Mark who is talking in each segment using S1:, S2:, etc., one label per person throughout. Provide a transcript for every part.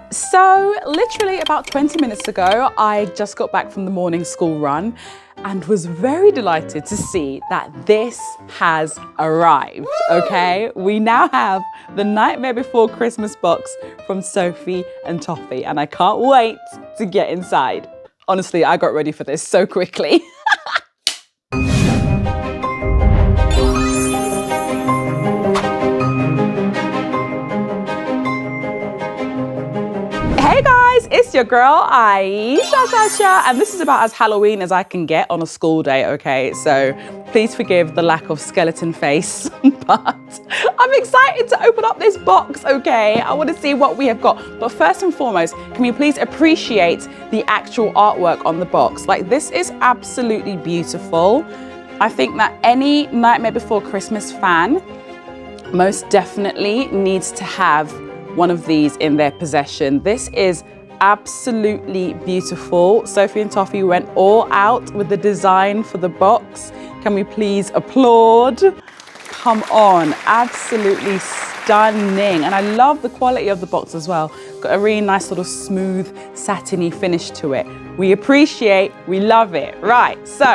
S1: So literally about 20 minutes ago, I just got back from the morning school run and was very delighted to see that this has arrived, okay? We now have the Nightmare Before Christmas box from Sophie and Toffee, and I can't wait to get inside. Honestly, I got ready for this so quickly. Hey guys, it's your girl Ayesha, and this is about as Halloween as I can get on a school day, okay? So please forgive the lack of skeleton face, but I'm excited to open up this box, okay? I want to see what we have got. But first and foremost, can you please appreciate the actual artwork on the box? Like, this is absolutely beautiful. I think that any Nightmare Before Christmas fan most definitely needs to have one of these in their possession. This is absolutely beautiful. Sophie and Toffee went all out with the design for the box. Can we please applaud? Come on, absolutely stunning. And I love the quality of the box as well. Got a really nice sort of smooth, satiny finish to it. We appreciate, we love it. Right, so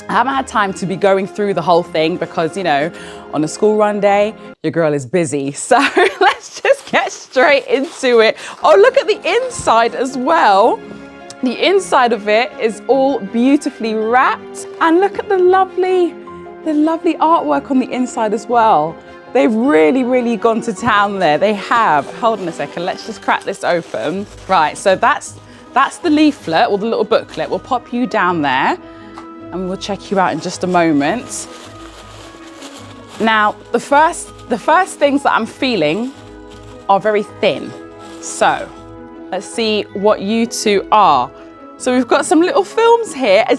S1: I haven't had time to be going through the whole thing because, you know, on a school run day, your girl is busy. So let's just get straight into it. Oh, look at the inside as well. The inside of it is all beautifully wrapped. And look at the lovely artwork on the inside as well. They've really gone to town there. They have. Hold on a second. Let's just crack this open. Right, so that's the leaflet or the little booklet. We'll pop you down there and we'll check you out in just a moment. Now, the first things that I'm feeling are very thin. So let's see what you two are. So we've got some little films here. I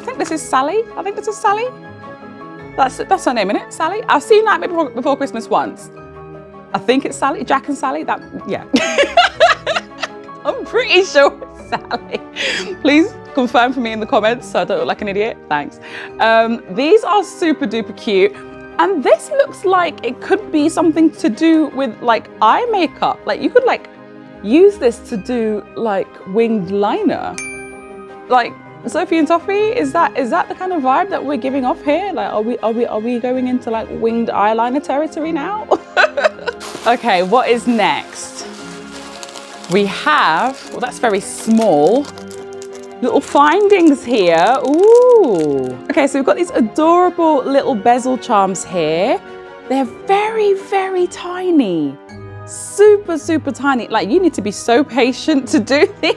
S1: think this is Sally. I think this is Sally. That's her name, isn't it? Sally? I've seen Nightmare Before Christmas once. I think it's Sally, Jack and Sally. Yeah. I'm pretty sure it's Sally. Please confirm for me in the comments so I don't look like an idiot. Thanks. These are super duper cute. And this looks like it could be something to do with like eye makeup. Like you could like use this to do like winged liner. Like Sophie and Toffee, is that the kind of vibe that we're giving off here? Like are we going into like winged eyeliner territory now? Okay, what is next? We have, well, that's very small. Little findings here. Ooh. Okay, so we've got these adorable little bezel charms here. They're very tiny. Super tiny. Like, you need to be so patient to do these.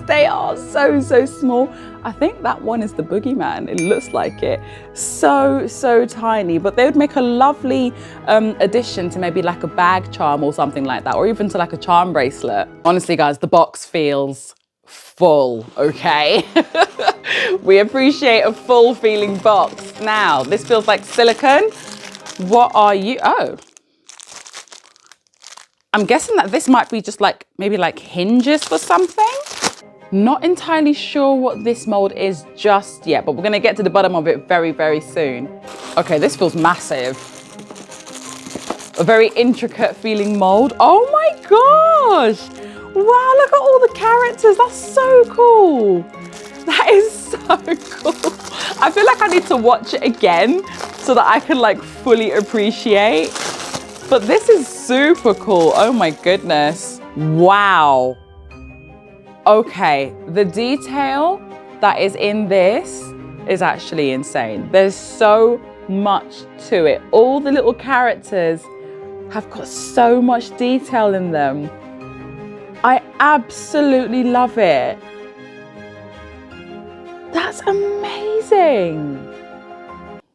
S1: They are so small. I think that one is the boogeyman. It looks like it. So tiny. But they would make a lovely addition to maybe like a bag charm or something like that, or even to like a charm bracelet. Honestly, guys, the box feels full, okay? We appreciate a full feeling box. Now, this feels like silicone. What are you? Oh. I'm guessing that this might be just like, maybe like hinges for something. Not entirely sure what this mold is just yet, but we're gonna get to the bottom of it very soon. Okay, this feels massive. A very intricate feeling mold. Oh my gosh. Wow, look at all the characters. That's so cool. That is so cool. I feel like I need to watch it again so that I can like fully appreciate. But this is super cool. Oh my goodness. Wow. Okay, the detail that is in this is actually insane. There's so much to it. All the little characters have got so much detail in them. I absolutely love it. That's amazing.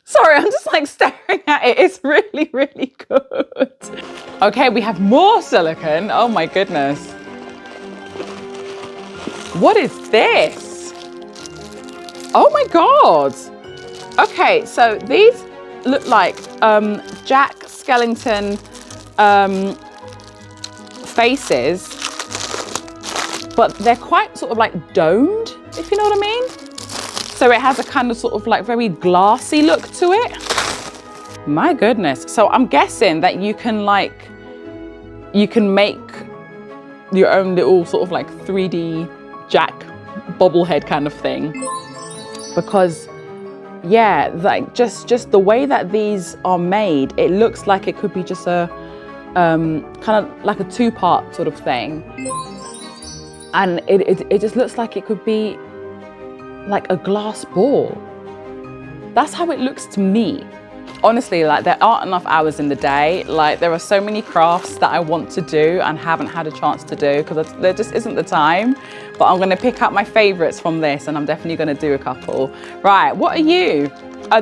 S1: Sorry, I'm just like staring at it. It's really good. Okay, we have more silicone. Oh my goodness. What is this? Oh my God. Okay, so these look like Jack Skellington faces, but they're quite sort of like domed, if you know what I mean. So it has a kind of sort of like very glassy look to it. My goodness. So I'm guessing that you can make your own little sort of like 3D Jack bobblehead kind of thing. Because yeah, like just the way that these are made, it looks like it could be just a kind of like a two-part sort of thing. And it just looks like it could be like a glass ball. That's how it looks to me. Honestly, like there aren't enough hours in the day. Like there are so many crafts that I want to do and haven't had a chance to do because there just isn't the time. But I'm gonna pick out my favorites from this and I'm definitely gonna do a couple. Right, what are you?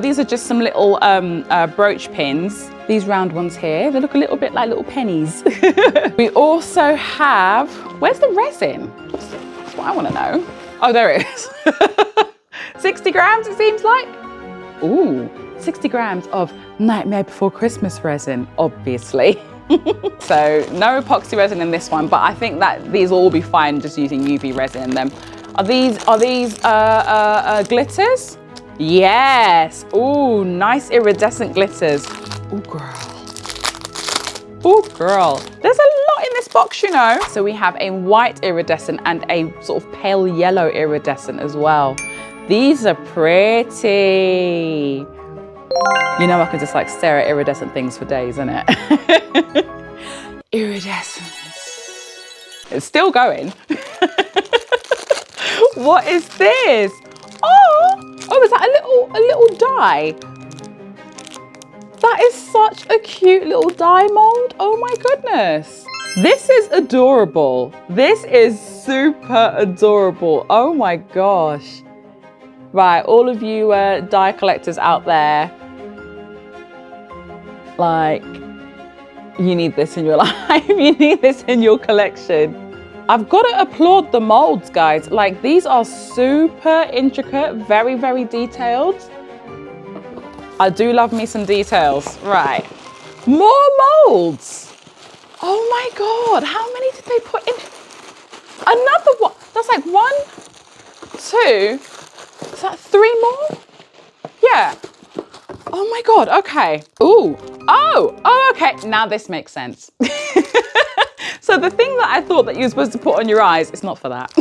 S1: These are just some little brooch pins. These round ones here, they look a little bit like little pennies. We also have, where's the resin? That's what I wanna know. Oh, there it is. 60 grams it seems like. Ooh, 60 grams of Nightmare Before Christmas resin, obviously. So no epoxy resin in this one, but I think that these will all be fine just using UV resin in them. Are these glitters? Yes. Ooh, nice iridescent glitters. Ooh, girl. Ooh, girl. There's a lot in this box, you know. So we have a white iridescent and a sort of pale yellow iridescent as well. These are pretty. You know, I could just like stare at iridescent things for days, innit? Iridescence. It's still going. What is this? Oh, is that a little die? That is such a cute little die mold. Oh my goodness. This is adorable. This is super adorable. Oh my gosh. Right, all of you die collectors out there, like, you need this in your life. You need this in your collection. I've got to applaud the molds, guys. Like, these are super intricate, very, very detailed. I do love me some details. Right, more molds. Oh my God, how many did they put in? Another one. That's like 1, 2, is that 3 more? Yeah. Oh my God, okay. Ooh, oh, okay. Now this makes sense. So the thing that I thought that you were supposed to put on your eyes, it's not for that.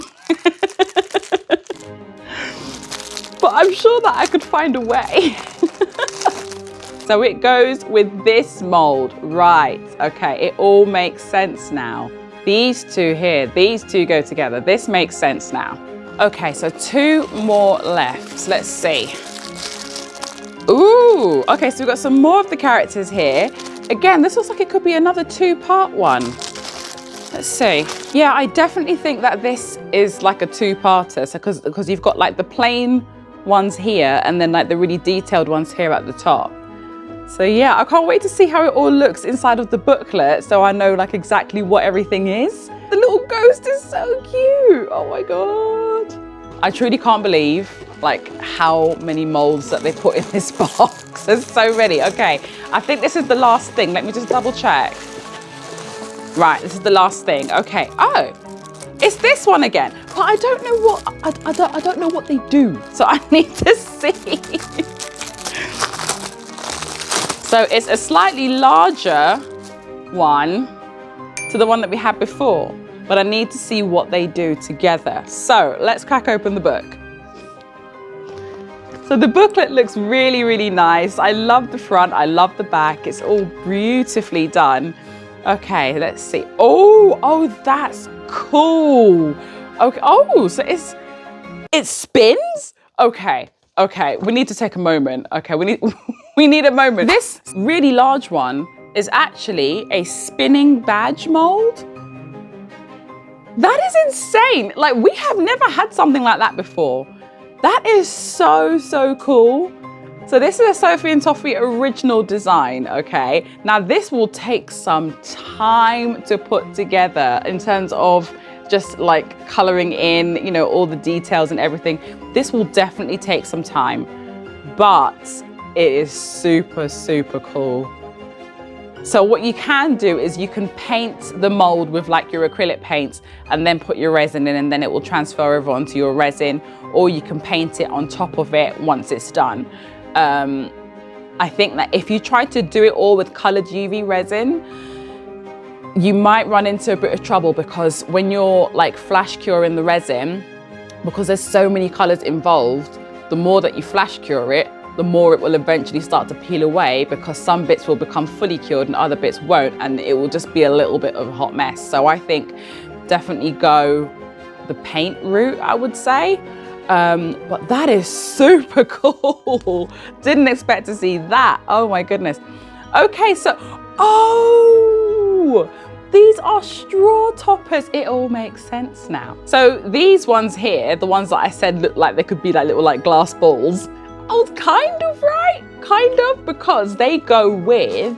S1: But I'm sure that I could find a way. So it goes with this mold, right? Okay, it all makes sense now. These two here, these two go together. This makes sense now. Okay, so 2 more left. Let's see. Ooh, okay, so we've got some more of the characters here. Again, this looks like it could be another 2-part one. Let's see. Yeah, I definitely think that this is like a 2-parter. So because you've got like the plain ones here and then like the really detailed ones here at the top. So yeah, I can't wait to see how it all looks inside of the booklet so I know like exactly what everything is. The little ghost is so cute. Oh my God. I truly can't believe like how many molds that they put in this box. There's so many. Okay, I think this is the last thing. Let me just double check. Right, this is the last thing. Okay. Oh, it's this one again. But I don't know what I don't know what they do. So I need to see. So it's a slightly larger one to the one that we had before, but I need to see what they do together. So let's crack open the book. So the booklet looks really, really nice. I love the front, I love the back. It's all beautifully done. Okay, let's see. Oh, that's cool. Okay, oh, so it spins? Okay, we need to take a moment. Okay, we need a moment. This really large one is actually a spinning badge mold. That is insane. Like, we have never had something like that before. That is so, so cool. So this is a Sophie and Toffee original design, okay? Now this will take some time to put together in terms of just like coloring in, you know, all the details and everything. This will definitely take some time, but it is super, super cool. So what you can do is you can paint the mold with like your acrylic paints and then put your resin in and then it will transfer over onto your resin, or you can paint it on top of it once it's done. I think that if you try to do it all with colored UV resin, you might run into a bit of trouble because when you're like flash curing the resin, because there's so many colors involved, the more that you flash cure it, the more it will eventually start to peel away, because some bits will become fully cured and other bits won't, and it will just be a little bit of a hot mess. So I think definitely go the paint route, I would say. But that is super cool. Didn't expect to see that. Oh my goodness. Okay, so, oh, these are straw toppers. It all makes sense now. So these ones here, the ones that I said look like they could be like little like glass balls, I was kind of right, kind of, because they go with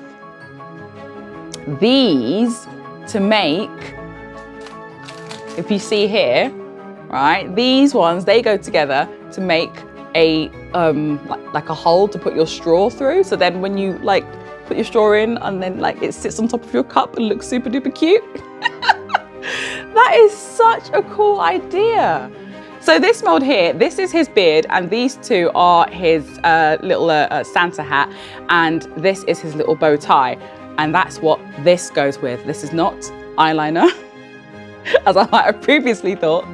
S1: these to make, if you see here, right, these ones, they go together to make a, like a hole to put your straw through. So then when you like put your straw in and then like it sits on top of your cup and looks super duper cute. That is such a cool idea. So this mold here, this is his beard, and these two are his little Santa hat, and this is his little bow tie. And that's what this goes with. This is not eyeliner, as I might have previously thought.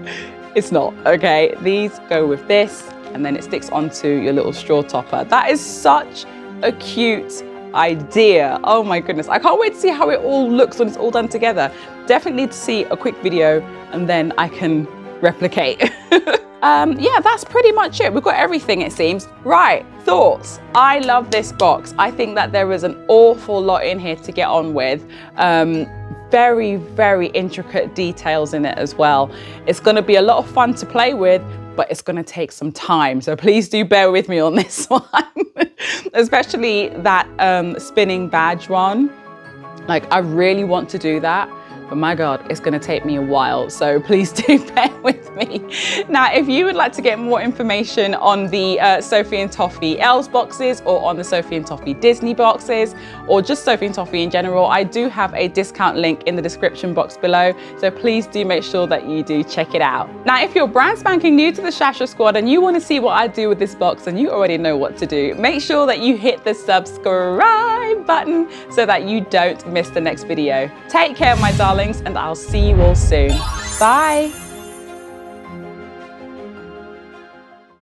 S1: It's not, okay? These go with this, and then it sticks onto your little straw topper. That is such a cute idea. Oh my goodness. I can't wait to see how it all looks when it's all done together. Definitely need to see a quick video, and then I can replicate. Yeah, that's pretty much it. We've got everything, it seems. Right, thoughts. I love this box. I think that there is an awful lot in here to get on with. Very, very intricate details in it as well. It's going to be a lot of fun to play with, but it's going to take some time. So please do bear with me on this one, especially that spinning badge one. Like, I really want to do that, but my God, it's going to take me a while. So please do bear with me. Now, if you would like to get more information on the Sophie and Toffee Elves boxes, or on the Sophie and Toffee Disney boxes, or just Sophie and Toffee in general, I do have a discount link in the description box below. So please do make sure that you do check it out. Now, if you're brand spanking new to the Shasha Squad and you want to see what I do with this box, and you already know what to do, make sure that you hit the subscribe button so that you don't miss the next video. Take care, my darlings, and I'll see you all soon. Bye.